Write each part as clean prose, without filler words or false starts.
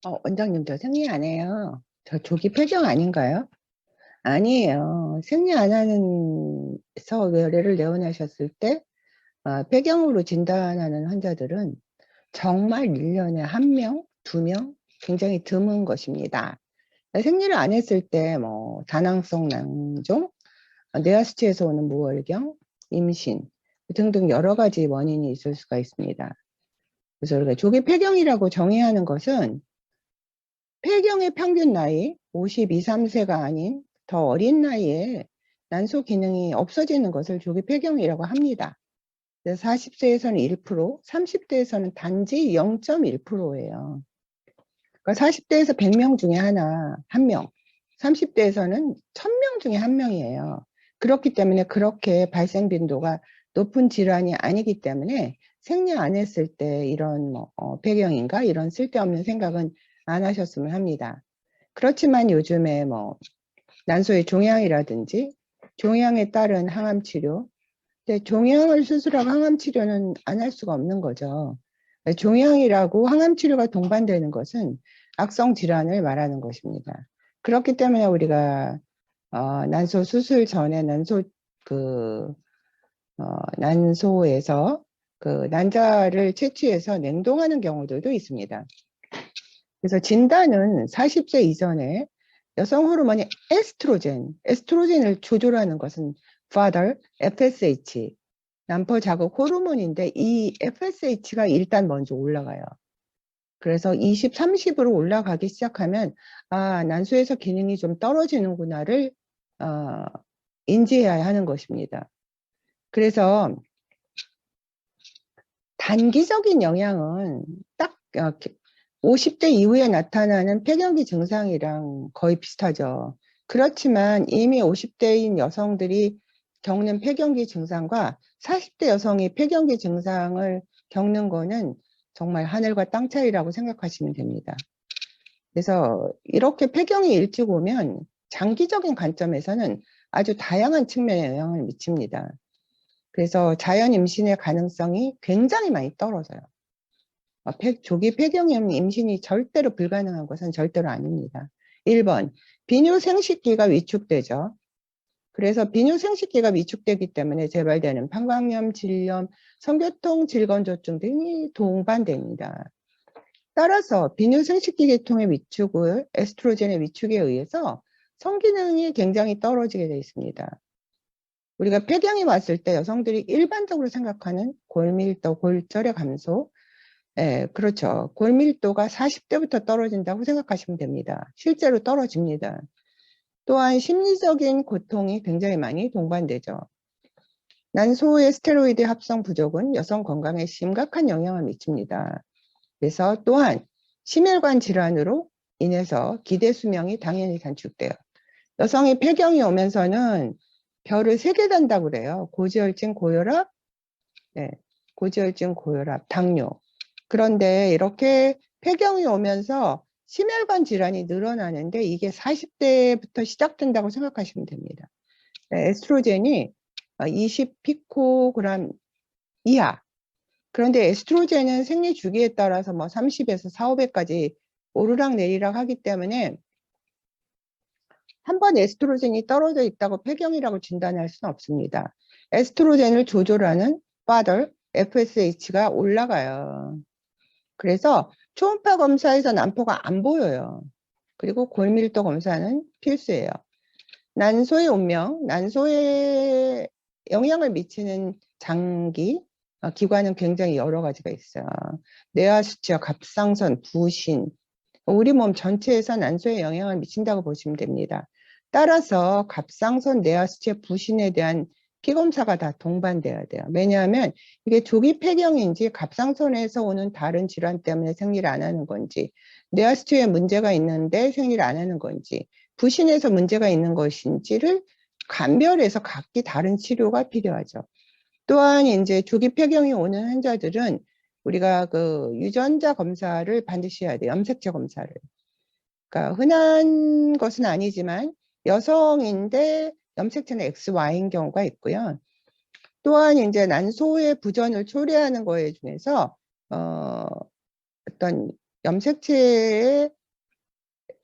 원장님, 저 생리 안 해요. 저 조기 폐경 아닌가요? 아니에요. 생리 안 하는서 의뢰를 내원하셨을 때, 폐경으로 진단하는 환자들은 정말 1년에 한 명, 두 명, 굉장히 드문 것입니다. 생리를 안 했을 때, 다낭성 낭종, 뇌하수치에서 오는 무월경, 임신 등등 여러 가지 원인이 있을 수가 있습니다. 그래서 우리가 조기 폐경이라고 정의하는 것은 폐경의 평균 나이 52, 3세가 아닌 더 어린 나이에 난소 기능이 없어지는 것을 조기 폐경이라고 합니다. 40세에서는 1%, 30대에서는 단지 0.1%예요. 그러니까 40대에서 100명 중에 한 명, 30대에서는 1000명 중에 한 명이에요. 그렇기 때문에 그렇게 발생 빈도가 높은 질환이 아니기 때문에 생리 안 했을 때 이런 폐경인가 이런 쓸데없는 생각은 안 하셨으면 합니다. 그렇지만 요즘에 난소의 종양이라든지 종양에 따른 항암 치료, 근데 종양을 수술하고 항암 치료는 안 할 수가 없는 거죠. 종양이라고 항암 치료가 동반되는 것은 악성 질환을 말하는 것입니다. 그렇기 때문에 우리가 난소 수술 전에 난소에서 그 난자를 채취해서 냉동하는 경우들도 있습니다. 그래서 진단은 40세 이전에 여성 호르몬이 에스트로겐을 조절하는 것은 father, FSH, 남포 자극 호르몬인데 이 FSH가 일단 먼저 올라가요. 그래서 20, 30으로 올라가기 시작하면 난소에서 기능이 좀 떨어지는구나를 인지해야 하는 것입니다. 그래서 단기적인 영향은 딱 50대 이후에 나타나는 폐경기 증상이랑 거의 비슷하죠. 그렇지만 이미 50대인 여성들이 겪는 폐경기 증상과 40대 여성이 폐경기 증상을 겪는 거는 정말 하늘과 땅 차이라고 생각하시면 됩니다. 그래서 이렇게 폐경이 일찍 오면 장기적인 관점에서는 아주 다양한 측면에 영향을 미칩니다. 그래서 자연 임신의 가능성이 굉장히 많이 떨어져요. 조기 폐경이면 임신이 절대로 불가능한 것은 절대로 아닙니다. 1번, 비뇨생식기가 위축되죠. 그래서 비뇨생식기가 위축되기 때문에 재발되는 방광염, 질염, 성교통, 질건조증 등이 동반됩니다. 따라서 비뇨생식기 계통의 위축을 에스트로겐의 위축에 의해서 성기능이 굉장히 떨어지게 되어 있습니다. 우리가 폐경이 왔을 때 여성들이 일반적으로 생각하는 골밀도, 골절의 감소, 그렇죠. 골밀도가 40대부터 떨어진다고 생각하시면 됩니다. 실제로 떨어집니다. 또한 심리적인 고통이 굉장히 많이 동반되죠. 난소의 스테로이드 합성 부족은 여성 건강에 심각한 영향을 미칩니다. 그래서 또한 심혈관 질환으로 인해서 기대 수명이 당연히 단축돼요. 여성이 폐경이 오면서는 별을 3개 단다고 그래요. 고지혈증, 고혈압, 고지혈증, 고혈압, 당뇨. 그런데 이렇게 폐경이 오면서 심혈관 질환이 늘어나는데 이게 40대부터 시작된다고 생각하시면 됩니다. 에스트로겐이 20 피코그램 이하. 그런데 에스트로겐은 생리 주기에 따라서 30에서 4, 500까지 오르락 내리락 하기 때문에 한 번 에스트로겐이 떨어져 있다고 폐경이라고 진단할 수는 없습니다. 에스트로겐을 조절하는 father, FSH가 올라가요. 그래서 초음파 검사에서 난포가 안 보여요. 그리고 골밀도 검사는 필수예요. 난소의 운명, 난소에 영향을 미치는 기관은 굉장히 여러 가지가 있어요. 뇌하수치와 갑상선, 부신, 우리 몸 전체에서 난소에 영향을 미친다고 보시면 됩니다. 따라서 갑상선, 뇌하수치, 부신에 대한 피검사가 다 동반돼야 돼요. 왜냐하면 이게 조기 폐경인지 갑상선에서 오는 다른 질환 때문에 생리를 안 하는 건지, 뇌하수치에 문제가 있는데 생리를 안 하는 건지, 부신에서 문제가 있는 것인지를 감별해서 각기 다른 치료가 필요하죠. 또한 이제 조기 폐경이 오는 환자들은 우리가 그 유전자 검사를 반드시 해야 돼요. 염색체 검사를. 그러니까 흔한 것은 아니지만 여성인데 염색체는 XY인 경우가 있고요. 또한 이제 난소의 부전을 초래하는 거에 중에서 어떤 염색체의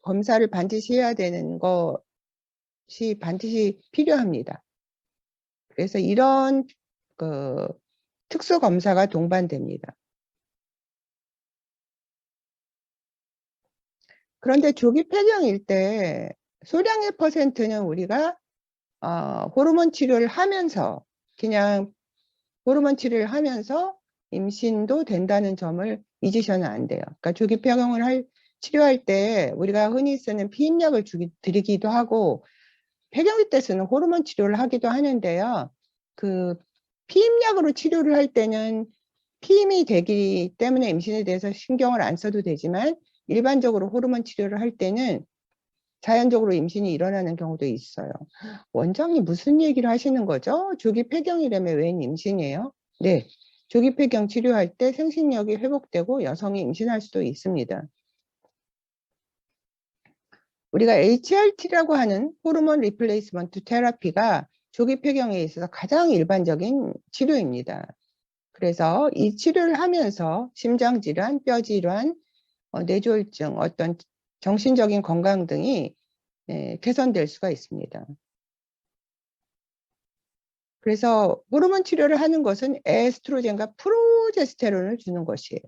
검사를 반드시 해야 되는 것이 반드시 필요합니다. 그래서 이런 그 특수 검사가 동반됩니다. 그런데 조기 폐경일 때 소량의 퍼센트는 우리가 호르몬 치료를 하면서 그냥 호르몬 치료를 하면서 임신도 된다는 점을 잊으셔는 안 돼요. 그러니까 조기 폐경을 치료할 때 우리가 흔히 쓰는 피임약을 드리기도 하고 폐경일 때 쓰는 호르몬 치료를 하기도 하는데요. 그 피임약으로 치료를 할 때는 피임이 되기 때문에 임신에 대해서 신경을 안 써도 되지만 일반적으로 호르몬 치료를 할 때는 자연적으로 임신이 일어나는 경우도 있어요. 원장님 무슨 얘기를 하시는 거죠? 조기 폐경이라면 웬 임신이에요? 네, 조기 폐경 치료할 때 생식력이 회복되고 여성이 임신할 수도 있습니다. 우리가 HRT라고 하는 호르몬 리플레이스먼트 테라피가 조기 폐경에 있어서 가장 일반적인 치료입니다. 그래서 이 치료를 하면서 심장질환, 뼈질환, 뇌졸중, 어떤 정신적인 건강 등이 개선될 수가 있습니다. 그래서 호르몬 치료를 하는 것은 에스트로겐과 프로제스테론을 주는 것이에요.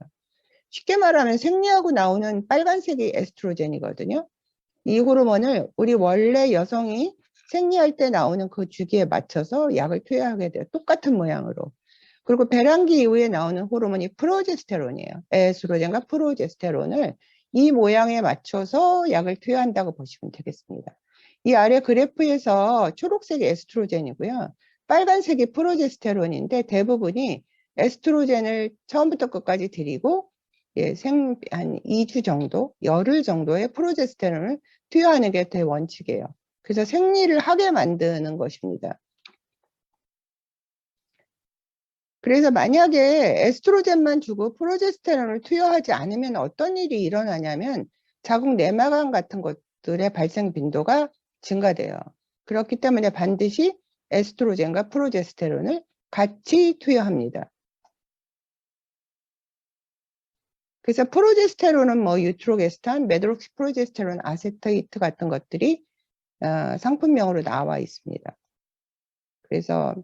쉽게 말하면 생리하고 나오는 빨간색이 에스트로겐이거든요. 이 호르몬을 우리 원래 여성이 생리할 때 나오는 그 주기에 맞춰서 약을 투여하게 돼요. 똑같은 모양으로. 그리고 배란기 이후에 나오는 호르몬이 프로제스테론이에요. 에스트로겐과 프로제스테론을 이 모양에 맞춰서 약을 투여한다고 보시면 되겠습니다. 이 아래 그래프에서 초록색이 에스트로겐이고요. 빨간색이 프로제스테론인데 대부분이 에스트로겐을 처음부터 끝까지 드리고 한 2주 정도, 열흘 정도의 프로제스테론을 투여하는 게 대원칙이에요. 그래서 생리를 하게 만드는 것입니다. 그래서 만약에 에스트로겐만 주고 프로제스테론을 투여하지 않으면 어떤 일이 일어나냐면 자궁 내막암 같은 것들의 발생 빈도가 증가돼요. 그렇기 때문에 반드시 에스트로겐과 프로제스테론을 같이 투여합니다. 그래서 프로제스테론은 뭐 유트로게스탄, 메드록시프로제스테론, 아세테이트 같은 것들이 상품명으로 나와 있습니다. 그래서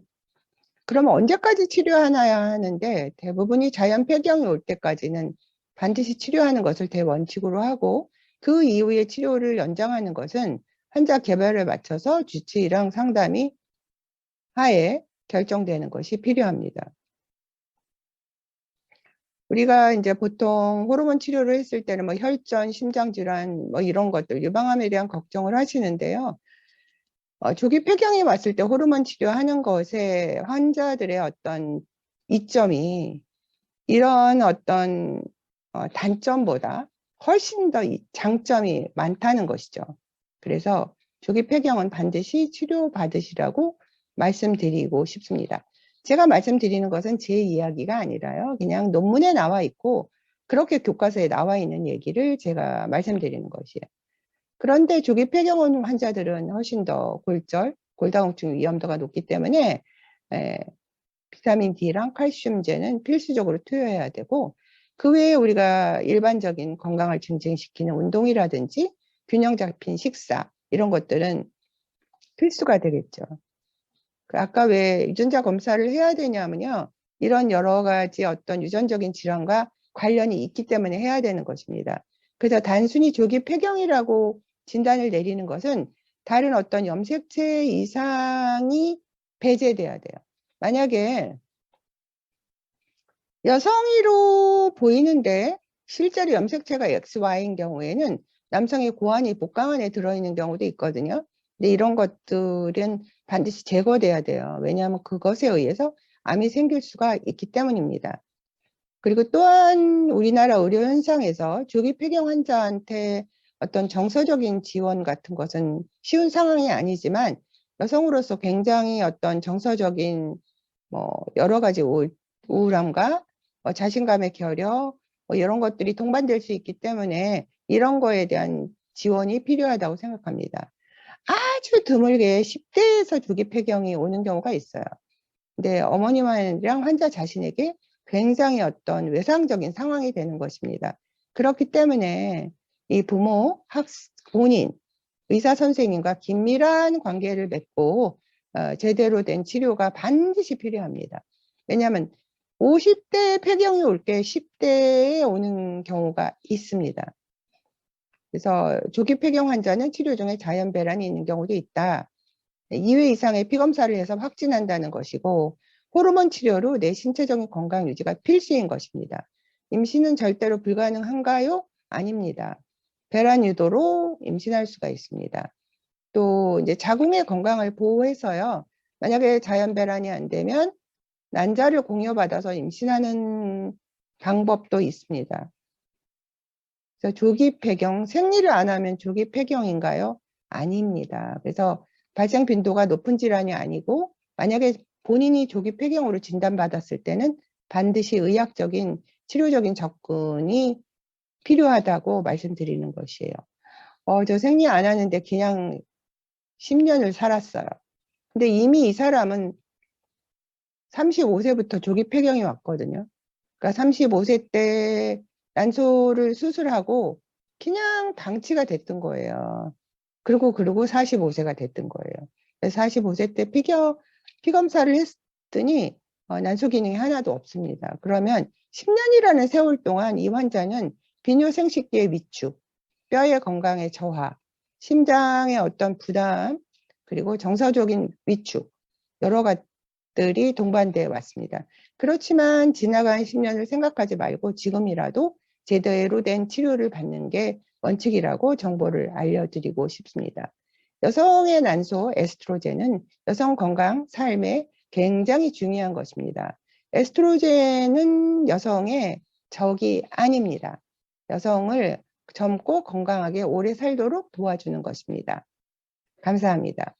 그러면 언제까지 치료하나야 하는데 대부분이 자연 폐경이 올 때까지는 반드시 치료하는 것을 대원칙으로 하고 그 이후에 치료를 연장하는 것은 환자 개별에 맞춰서 주치의랑 상담이 하에 결정되는 것이 필요합니다. 우리가 이제 보통 호르몬 치료를 했을 때는 뭐 혈전, 심장질환 뭐 이런 것들 유방암에 대한 걱정을 하시는데요. 조기 폐경이 왔을 때 호르몬 치료하는 것에 환자들의 어떤 이점이 이런 어떤 단점보다 훨씬 더 장점이 많다는 것이죠. 그래서 조기 폐경은 반드시 치료받으시라고 말씀드리고 싶습니다. 제가 말씀드리는 것은 제 이야기가 아니라요. 그냥 논문에 나와 있고 그렇게 교과서에 나와 있는 얘기를 제가 말씀드리는 것이에요. 그런데 조기 폐경 환자들은 훨씬 더 골절, 골다공증 위험도가 높기 때문에 비타민 D랑 칼슘제는 필수적으로 투여해야 되고 그 외에 우리가 일반적인 건강을 증진시키는 운동이라든지 균형 잡힌 식사 이런 것들은 필수가 되겠죠. 아까 왜 유전자 검사를 해야 되냐면요. 이런 여러 가지 어떤 유전적인 질환과 관련이 있기 때문에 해야 되는 것입니다. 그래서 단순히 조기 폐경이라고 진단을 내리는 것은 다른 어떤 염색체 이상이 배제돼야 돼요. 만약에 여성이로 보이는데 실제로 염색체가 XY인 경우에는 남성의 고환이 복강 안에 들어있는 경우도 있거든요. 근데 이런 것들은 반드시 제거돼야 돼요. 왜냐하면 그것에 의해서 암이 생길 수가 있기 때문입니다. 그리고 또한 우리나라 의료 현상에서 조기 폐경 환자한테 어떤 정서적인 지원 같은 것은 쉬운 상황이 아니지만 여성으로서 굉장히 어떤 정서적인 뭐 여러 가지 우울함과 자신감의 결여 이런 것들이 동반될 수 있기 때문에 이런 거에 대한 지원이 필요하다고 생각합니다. 아주 드물게 10대에서 조기 폐경이 오는 경우가 있어요. 근데 어머님이랑 환자 자신에게 굉장히 어떤 외상적인 상황이 되는 것입니다. 그렇기 때문에 이 부모, 본인, 의사 선생님과 긴밀한 관계를 맺고 제대로 된 치료가 반드시 필요합니다. 왜냐하면 50대 폐경이 올 게 10대에 오는 경우가 있습니다. 그래서 조기 폐경 환자는 치료 중에 자연배란이 있는 경우도 있다. 2회 이상의 피검사를 해서 확진한다는 것이고, 호르몬 치료로 내 신체적인 건강 유지가 필수인 것입니다. 임신은 절대로 불가능한가요? 아닙니다. 배란 유도로 임신할 수가 있습니다. 또 이제 자궁의 건강을 보호해서요. 만약에 자연 배란이 안 되면 난자를 공여받아서 임신하는 방법도 있습니다. 그래서 조기 폐경, 생리를 안 하면 조기 폐경인가요? 아닙니다. 그래서 발생 빈도가 높은 질환이 아니고 만약에 본인이 조기 폐경으로 진단받았을 때는 반드시 의학적인 치료적인 접근이 필요하다고 말씀드리는 것이에요. 저 생리 안 하는데 그냥 10년을 살았어요. 근데 이미 이 사람은 35세부터 조기 폐경이 왔거든요. 그러니까 35세 때 난소를 수술하고 그냥 방치가 됐던 거예요. 그리고 45세가 됐던 거예요. 45세 때 피검사를 했더니 난소 기능이 하나도 없습니다. 그러면 10년이라는 세월 동안 이 환자는 비뇨 생식기의 위축, 뼈의 건강의 저하, 심장의 어떤 부담, 그리고 정서적인 위축, 여러 가지들이 동반되어 왔습니다. 그렇지만 지나간 10년을 생각하지 말고 지금이라도 제대로 된 치료를 받는 게 원칙이라고 정보를 알려드리고 싶습니다. 여성의 난소 에스트로겐은 여성 건강, 삶에 굉장히 중요한 것입니다. 에스트로겐은 여성의 적이 아닙니다. 여성을 젊고 건강하게 오래 살도록 도와주는 것입니다. 감사합니다.